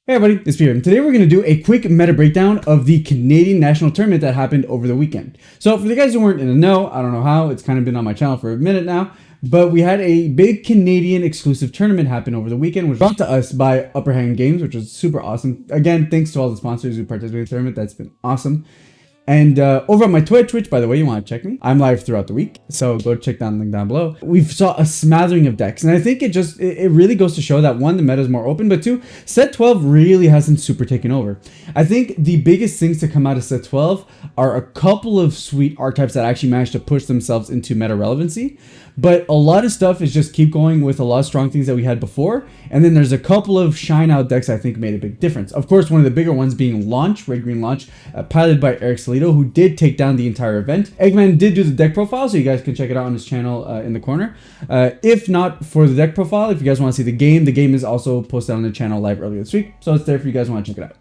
Hey everybody, it's Peter, and today we're going to do a quick meta breakdown of the Canadian National Tournament that happened over the weekend. So for the guys who weren't in the know, I don't know how, it's kind of been on my channel for a minute now, but we had a big Canadian exclusive tournament happen over the weekend, which was brought to us by Upper Hand Games, which was super awesome. Again, thanks to all the sponsors who participated in the tournament, that's been awesome. And over on my Twitch, by the way, you want to check me, I'm live throughout the week, so go check down the link down below. We've saw a smattering of decks, and I think it really goes to show that one, the meta is more open, but two, set 12 really hasn't super taken over. I think the biggest things to come out of set 12 are a couple of sweet archetypes that actually managed to push themselves into meta relevancy, but a lot of stuff is just keep going with a lot of strong things that we had before, and then there's a couple of shine out decks I think made a big difference. Of course, one of the bigger ones being Launch, Red Green Launch, piloted by Eric Salito, who did take down the entire event. Eggman did do the deck profile, so you guys can check it out on his channel in the corner. If not for the deck profile, if you guys want to see the game is also posted on the channel live earlier this week, so it's there if you guys want to check it out.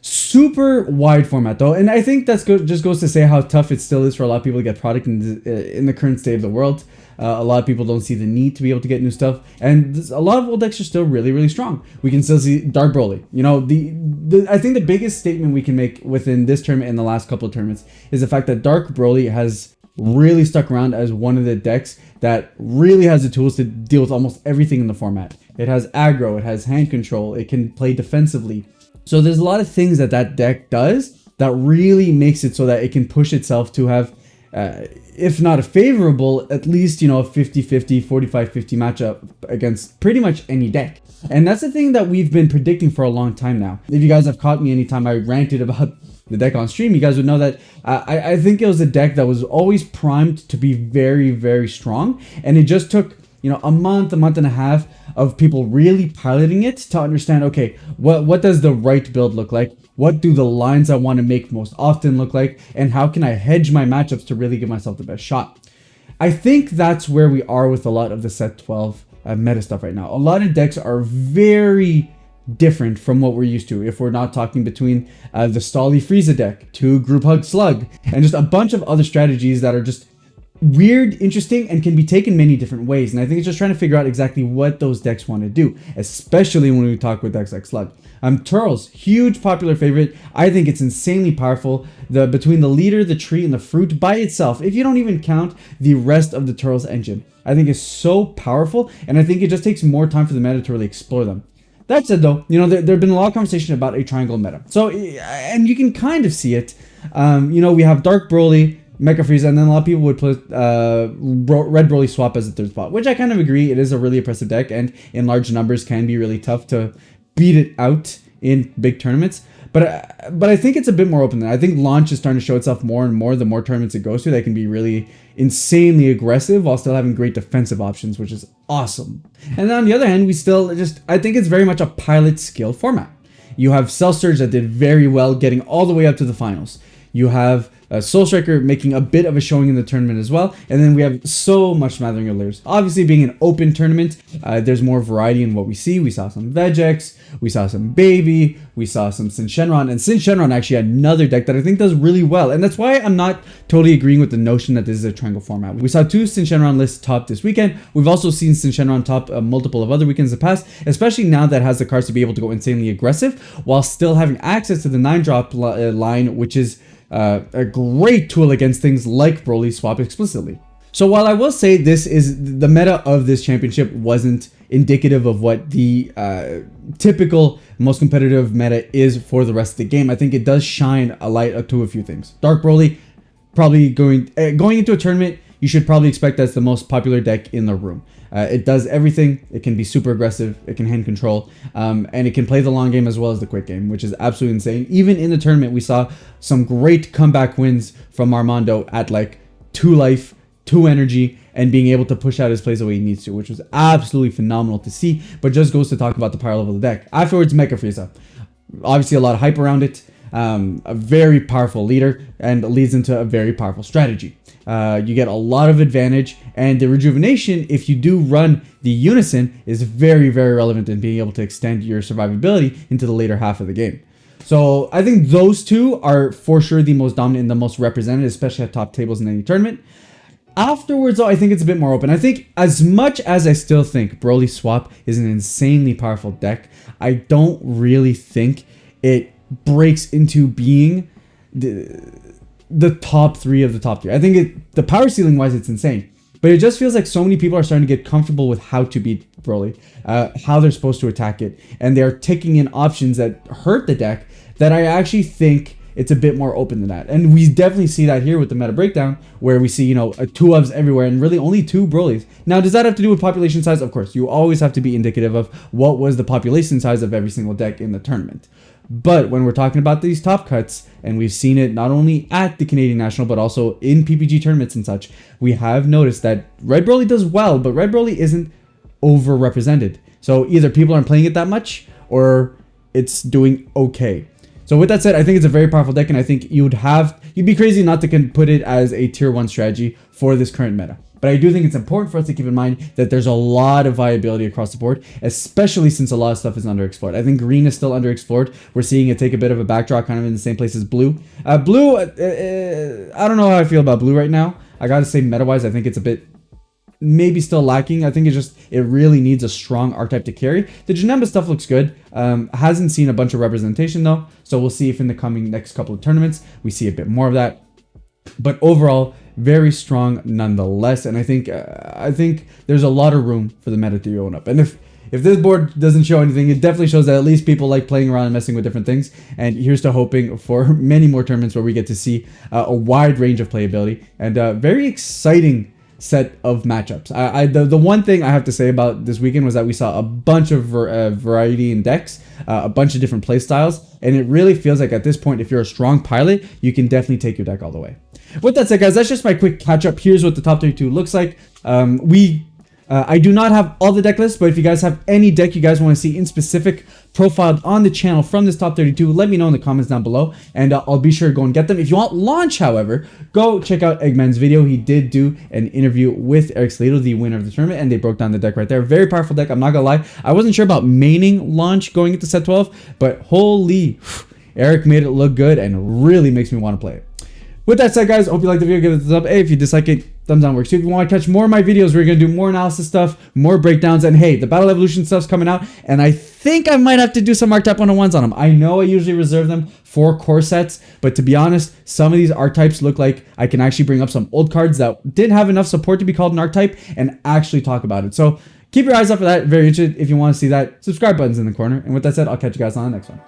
Super wide format though, and I think that's just goes to say how tough it still is for a lot of people to get product in the current state of the world. A lot of people don't see the need to be able to get new stuff, and a lot of old decks are still really strong. We can still see Dark Broly. You know, I think the biggest statement we can make within this tournament and the last couple of tournaments is the fact that Dark Broly has really stuck around as one of the decks that really has the tools to deal with almost everything in the format. It has aggro, it has hand control, it can play defensively. So there's a lot of things that deck does that really makes it so that it can push itself to have, if not a favorable, at least, you know, a 50-50, 45-50 matchup against pretty much any deck. And that's the thing that we've been predicting for a long time now. If you guys have caught me anytime I ranted about the deck on stream, you guys would know that I think it was a deck that was always primed to be very strong. And it just took, you know, a month and a half of people really piloting it to understand, okay, what does the right build look like? What do the lines I want to make most often look like? And how can I hedge my matchups to really give myself the best shot? I think that's where we are with a lot of the set 12 meta stuff right now. A lot of decks are very different from what we're used to. If we're not talking between the Stally Frieza deck to Group Hug Slug and just a bunch of other strategies that are just weird, interesting, and can be taken many different ways. And I think it's just trying to figure out exactly what those decks want to do, especially when we talk with decks like Slug. Thur's huge popular favorite. I think it's insanely powerful. Between the leader, the tree, and the fruit by itself, if you don't even count the rest of the Thur's engine, I think is so powerful, and I think it just takes more time for the meta to really explore them. That said though, you know, there have been a lot of conversation about a triangle meta. So, and you can kind of see it. You know, we have Dark Broly, Mecha Frieza, and then a lot of people would put Red Broly swap as the third spot, which I kind of agree. It is a really impressive deck, and in large numbers can be really tough to beat it out in big tournaments. But I think it's a bit more open than that. I think Launch is starting to show itself more and more the more tournaments it goes to. That can be really insanely aggressive while still having great defensive options, which is awesome. And then on the other hand, I think it's very much a pilot skill format. You have Cell Surge that did very well, getting all the way up to the finals. You have Soul Striker making a bit of a showing in the tournament as well. And then we have so much smattering of layers. Obviously, being an open tournament, there's more variety in what we see. We saw some Vegex, we saw some Baby, we saw some Sin Shenron. And Sin Shenron actually had another deck that I think does really well. And that's why I'm not totally agreeing with the notion that this is a triangle format. We saw 2 Sin Shenron lists top this weekend. We've also seen Sin Shenron top multiple of other weekends in the past, especially now that it has the cards to be able to go insanely aggressive while still having access to the 9-drop line, which is a great tool against things like Broly swap explicitly. So while I will say the meta of this championship wasn't indicative of what the typical most competitive meta is for the rest of the game, I think it does shine a light to a few things. Dark Broly, probably going into a tournament, you should probably expect that's the most popular deck in the room. It does everything. It can be super aggressive. It can hand control. And it can play the long game as well as the quick game, which is absolutely insane. Even in the tournament, we saw some great comeback wins from Armando at like 2 life, 2 energy, and being able to push out his plays the way he needs to, which was absolutely phenomenal to see, but just goes to talk about the power level of the deck. Afterwards, Mecha Frieza. Obviously, a lot of hype around it. A very powerful leader, and leads into a very powerful strategy. You get a lot of advantage, and the rejuvenation, if you do run the unison, is very relevant in being able to extend your survivability into the later half of the game. So I think those two are for sure the most dominant and the most represented, especially at top tables in any tournament. Afterwards, though, I think it's a bit more open. I think as much as I still think Broly Swap is an insanely powerful deck, I don't really think it breaks into being the top 3 of the top 3. I think the power ceiling wise, it's insane. But it just feels like so many people are starting to get comfortable with how to beat Broly, how they're supposed to attack it. And they're ticking in options that hurt the deck that I actually think it's a bit more open than that. And we definitely see that here with the meta breakdown, where we see, 2 ofs everywhere and really only 2 Brolys. Now, does that have to do with population size? Of course, you always have to be indicative of what was the population size of every single deck in the tournament. But when we're talking about these top cuts, and we've seen it not only at the Canadian National, but also in PPG tournaments and such, we have noticed that Red Broly does well, but Red Broly isn't overrepresented. So either people aren't playing it that much, or it's doing okay. So with that said, I think it's a very powerful deck, and I think you'd be crazy not to put it as a tier 1 strategy for this current meta. But I do think it's important for us to keep in mind that there's a lot of viability across the board, especially since a lot of stuff is underexplored. I think green is still underexplored. We're seeing it take a bit of a backdraw, kind of in the same place as blue. I don't know how I feel about blue right now. I gotta say, meta-wise, I think it's a bit maybe still lacking. I think it really needs a strong archetype to carry. The Janemba stuff looks good. Hasn't seen a bunch of representation though, so we'll see if in the coming next couple of tournaments we see a bit more of that. But overall, very strong nonetheless, and I think there's a lot of room for the meta to own up. And if this board doesn't show anything, it definitely shows that at least people like playing around and messing with different things. And here's to hoping for many more tournaments where we get to see a wide range of playability and a very exciting set of matchups. The one thing I have to say about this weekend was that we saw a bunch of variety in decks, a bunch of different play styles, and it really feels like at this point, if you're a strong pilot, you can definitely take your deck all the way. With that said, guys, that's just my quick catch up. Here's what the top 32 looks like. I do not have all the deck lists, but if you guys have any deck you guys want to see in specific profiled on the channel from this top 32, let me know in the comments down below, and I'll be sure to go and get them. If you want launch, however, go check out Eggman's video. He did do an interview with Eric Salido, the winner of the tournament, and they broke down the deck right there. Very powerful deck. I'm not gonna lie, I wasn't sure about maining launch going into set 12, but holy, Eric made it look good and really makes me want to play it. With that said, guys, hope you liked the video. Give it a thumbs up. Hey, if you dislike it, thumbs down works too. If you want to catch more of my videos, we're going to do more analysis stuff, more breakdowns, and hey, the Battle Evolution stuff's coming out, and I think I might have to do some Archetype 101s on them. I know I usually reserve them for core sets, but to be honest, some of these archetypes look like I can actually bring up some old cards that didn't have enough support to be called an archetype and actually talk about it. So keep your eyes up for that. Very interested. If you want to see that, subscribe button's in the corner. And with that said, I'll catch you guys on the next one.